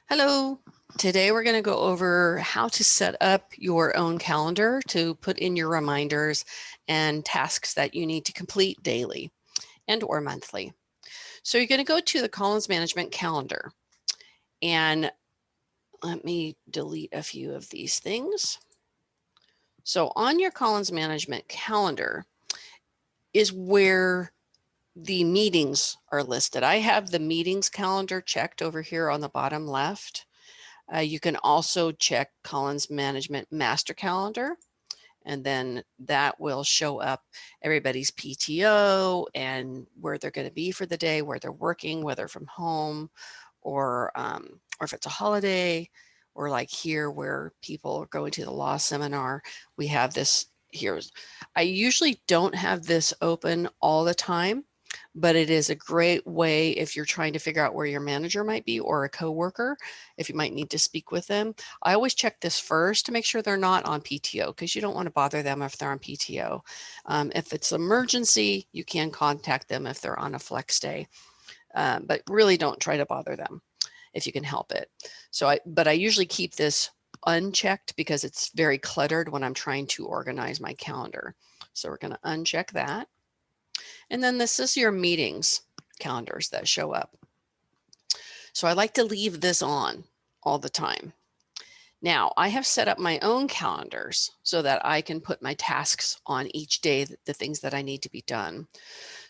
Hello. Today we're going to go over how to set up your own calendar to put in your reminders and tasks that you need to complete daily and or monthly. So you're going to go to the Collins Management Calendar, and let me delete a few of these things. So on your Collins Management Calendar is where the meetings are listed. I have the meetings calendar checked over here on the bottom left. You can also check Collins Management Master Calendar, and then that will show up everybody's PTO and where they're going to be for the day, where they're working, whether from home or if it's a holiday, or like here where people are going to the law seminar. We have this here. I usually don't have this open all the time, but it is a great way if you're trying to figure out where your manager might be or a coworker, if you might need to speak with them. I always check this first to make sure they're not on PTO, because you don't want to bother them if they're on PTO. If it's emergency, you can contact them if they're on a flex day, but really don't try to bother them if you can help it. But I usually keep this unchecked because it's very cluttered when I'm trying to organize my calendar. So we're going to uncheck that. And then this is your meetings calendars that show up. So I like to leave this on all the time. Now I have set up my own calendars so that I can put my tasks on each day, the things that I need to be done.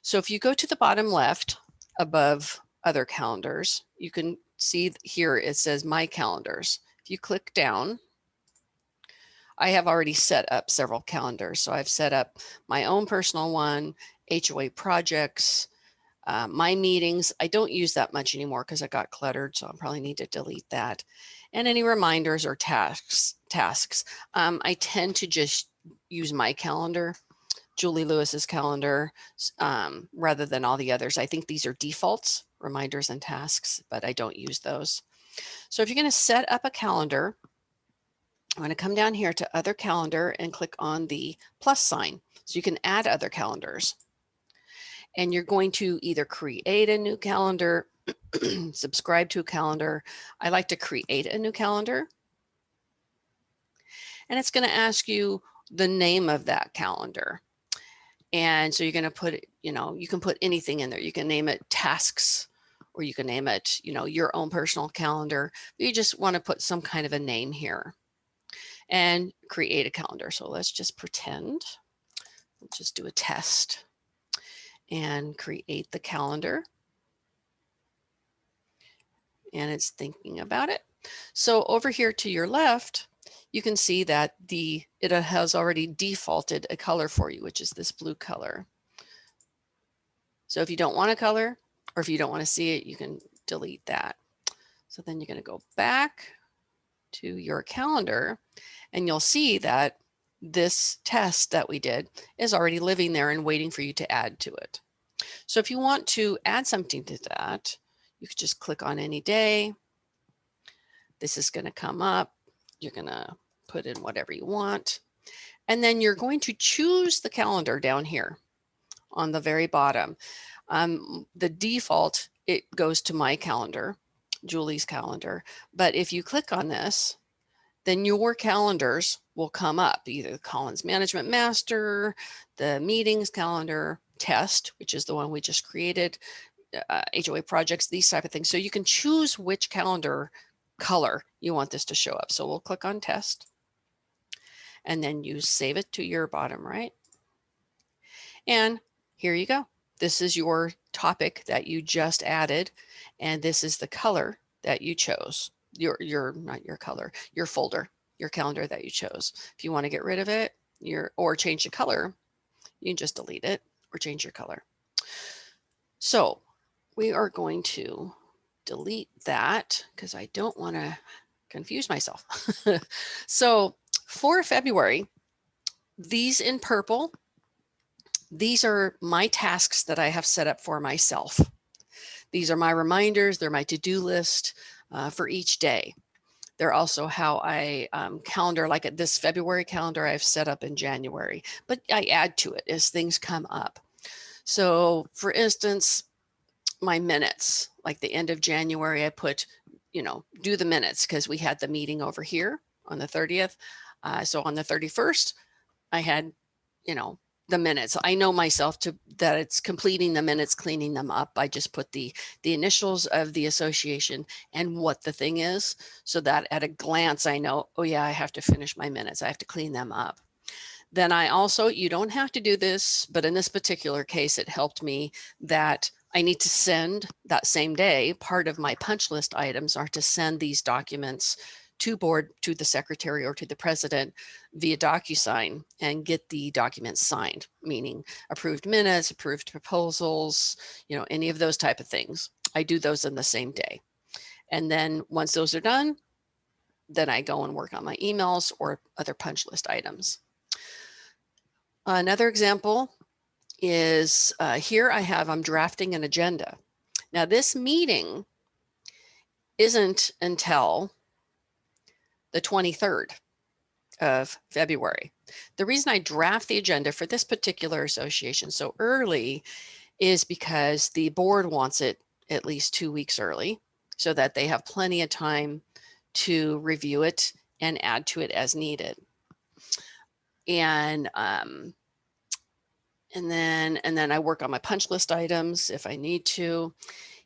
So if you go to the bottom left above other calendars, you can see here it says my calendars. If you click down, I have already set up several calendars. So I've set up my own personal one, HOA projects, my meetings. I don't use that much anymore because I got cluttered, so I probably need to delete that. And any reminders or tasks. I tend to just use my calendar, Julie Lewis's calendar, rather than all the others. I think these are defaults, reminders and tasks, but I don't use those. So if you're going to set up a calendar, I'm going to come down here to other calendar and click on the plus sign so you can add other calendars. And you're going to either create a new calendar, subscribe to a calendar. I like to create a new calendar. And it's going to ask you the name of that calendar. And so you're going to put, you can put anything in there. You can name it tasks, or you can name it, your own personal calendar. You just want to put some kind of a name here and create a calendar. So let's just pretend, we'll just do a test and create the calendar. And it's thinking about it. So over here to your left, you can see that it has already defaulted a color for you, which is this blue color. So if you don't want a color, or if you don't want to see it, you can delete that. So then you're going to go back to your calendar, and you'll see that this test that we did is already living there and waiting for you to add to it. So if you want to add something to that, you could just click on any day. This is going to come up. You're going to put in whatever you want. And then you're going to choose the calendar down here on the very bottom. The default, it goes to my calendar, Julie's calendar. But if you click on this, then your calendars will come up, either the Collins Management Master, the meetings calendar, test, which is the one we just created, HOA projects, these type of things. So you can choose which calendar color you want this to show up. So we'll click on test, and then you save it to your bottom right. And here you go. This is your topic that you just added, and this is the color that you chose. Not your color, your folder, your calendar that you chose. If you want to get rid of it, or change the color, you can just delete it or change your color. So we are going to delete that because I don't want to confuse myself. So for February, these in purple, these are my tasks that I have set up for myself. These are my reminders. They're my to-do list for each day. They're also how I calendar, like at this February calendar I've set up in January, but I add to it as things come up. So for instance, my minutes, like the end of January, I put, do the minutes, because we had the meeting over here on the 30th. So on the 31st, I had, the minutes. I know myself that it's completing the minutes, cleaning them up. I just put the initials of the association and what the thing is, so that at a glance, I know, oh yeah, I have to finish my minutes. I have to clean them up. Then I also, you don't have to do this, but in this particular case, it helped me that I need to send that same day. Part of my punch list items are to send these documents to the secretary or to the president via DocuSign and get the documents signed, meaning approved minutes, approved proposals, any of those type of things. I do those in the same day. And then once those are done, then I go and work on my emails or other punch list items. Another example is here I'm drafting an agenda. Now this meeting isn't until the 23rd of February. The reason I draft the agenda for this particular association so early is because the board wants it at least 2 weeks early, so that they have plenty of time to review it and add to it as needed. And then I work on my punch list items if I need to.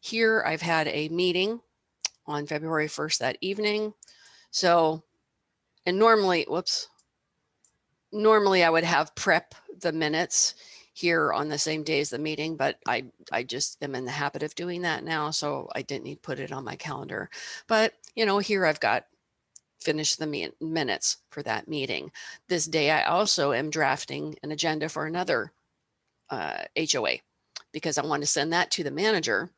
Here I've had a meeting on February 1st that evening. So, and normally I would have prep the minutes here on the same day as the meeting, but I just am in the habit of doing that now, so I didn't need to put it on my calendar. But here I've got finish the minutes for that meeting. This day I also am drafting an agenda for another HOA, because I want to send that to the manager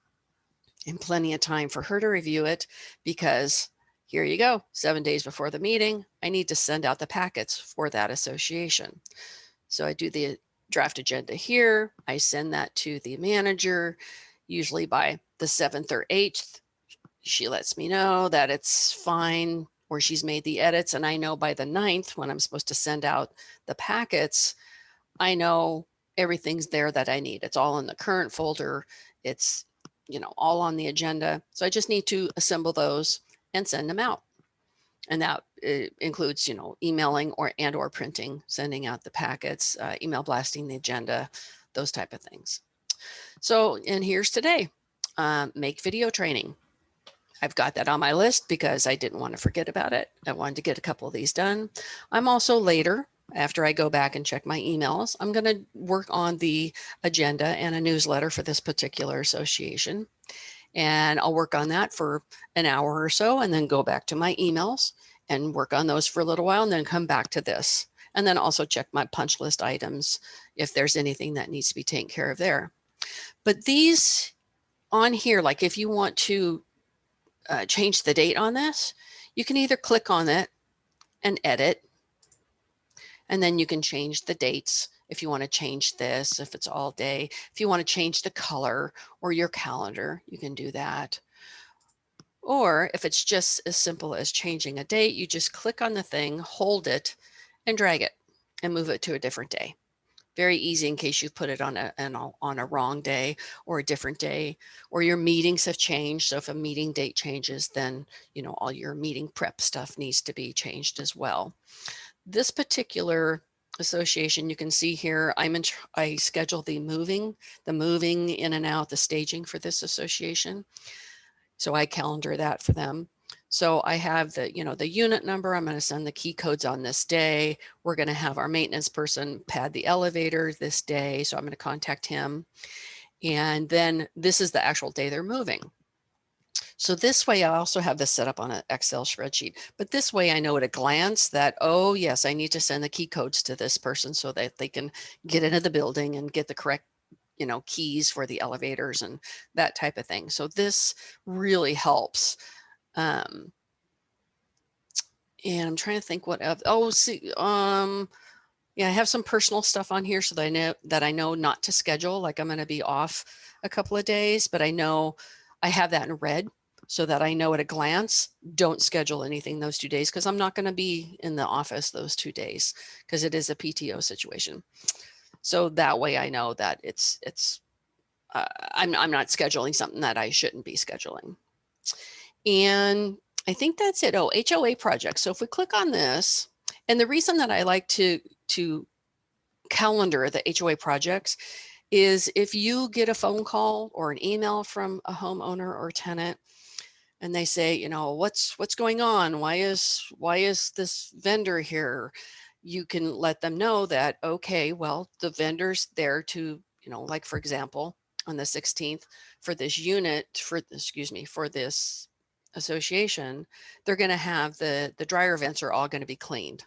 in plenty of time for her to review it, because here you go, 7 days before the meeting, I need to send out the packets for that association. So I do the draft agenda here. I send that to the manager, usually by the 7th or 8th. She lets me know that it's fine, or she's made the edits. And I know by the 9th, when I'm supposed to send out the packets, I know everything's there that I need. It's all in the current folder. It's, all on the agenda. So I just need to assemble those and send them out. And that includes, emailing or printing, sending out the packets, email blasting the agenda, those type of things. So, and here's today, make video training. I've got that on my list because I didn't want to forget about it. I wanted to get a couple of these done. I'm also later, after I go back and check my emails, I'm going to work on the agenda and a newsletter for this particular association. And I'll work on that for an hour or so, and then go back to my emails and work on those for a little while, and then come back to this. And then also check my punch list items if there's anything that needs to be taken care of there. But these on here, like if you want to change the date on this, you can either click on it and edit, and then you can change the dates. If you want to change this, if it's all day, if you want to change the color or your calendar, you can do that. Or if it's just as simple as changing a date, you just click on the thing, hold it, and drag it and move it to a different day. Very easy in case you put it on a wrong day or a different day, or your meetings have changed. So if a meeting date changes, then all your meeting prep stuff needs to be changed as well. This particular association, you can see here, I schedule the moving in and out, the staging for this association. So I calendar that for them. So I have the unit number. I'm going to send the key codes on this day. We're going to have our maintenance person pad the elevator this day. So I'm going to contact him. And then this is the actual day they're moving. So this way I also have this set up on an Excel spreadsheet, but this way I know at a glance that, oh yes, I need to send the key codes to this person so that they can get into the building and get the correct keys for the elevators and that type of thing. So this really helps. And I'm trying to think what else. Oh, see, yeah, I have some personal stuff on here so that I know not to schedule. Like I'm going to be off a couple of days, but I know I have that in red so that I know at a glance, don't schedule anything those 2 days, because I'm not going to be in the office those 2 days because it is a PTO situation. So that way I know that I'm not scheduling something that I shouldn't be scheduling. And I think that's it. Oh, HOA projects. So if we click on this, and the reason that I like to calendar the HOA projects is if you get a phone call or an email from a homeowner or tenant and they say, you know, what's going on? Why is this vendor here? You can let them know that, okay, well, the vendor's there to, you know, like for example, on the 16th for this unit, for this association, they're going to have the dryer vents are all going to be cleaned.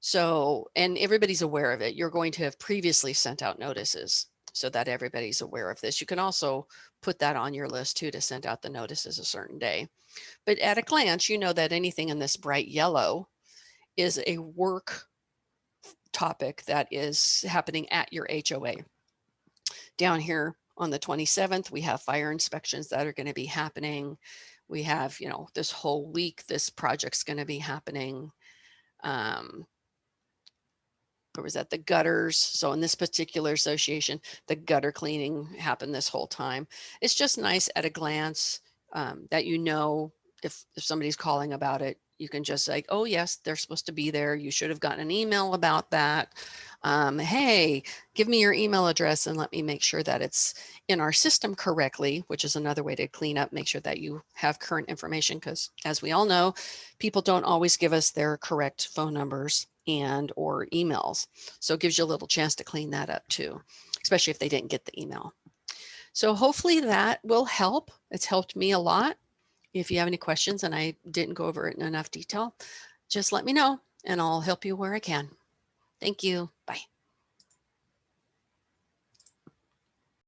So, and everybody's aware of it. You're going to have previously sent out notices so that everybody's aware of this. You can also put that on your list too, to send out the notices a certain day. But at a glance, you know that anything in this bright yellow is a work topic that is happening at your HOA. Down here on the 27th, we have fire inspections that are going to be happening. We have, you know, this whole week, this project's going to be happening. Or was that the gutters? So in this particular association, the gutter cleaning happened this whole time. It's just nice at a glance that you know if somebody's calling about it, you can just say, oh yes, they're supposed to be there. You should have gotten an email about that. Hey, give me your email address and let me make sure that it's in our system correctly, which is another way to clean up, make sure that you have current information, because as we all know, people don't always give us their correct phone numbers and or emails. So it gives you a little chance to clean that up too, especially if they didn't get the email. So hopefully that will help. It's helped me a lot. If you have any questions and I didn't go over it in enough detail, just let me know and I'll help you where I can. Thank you.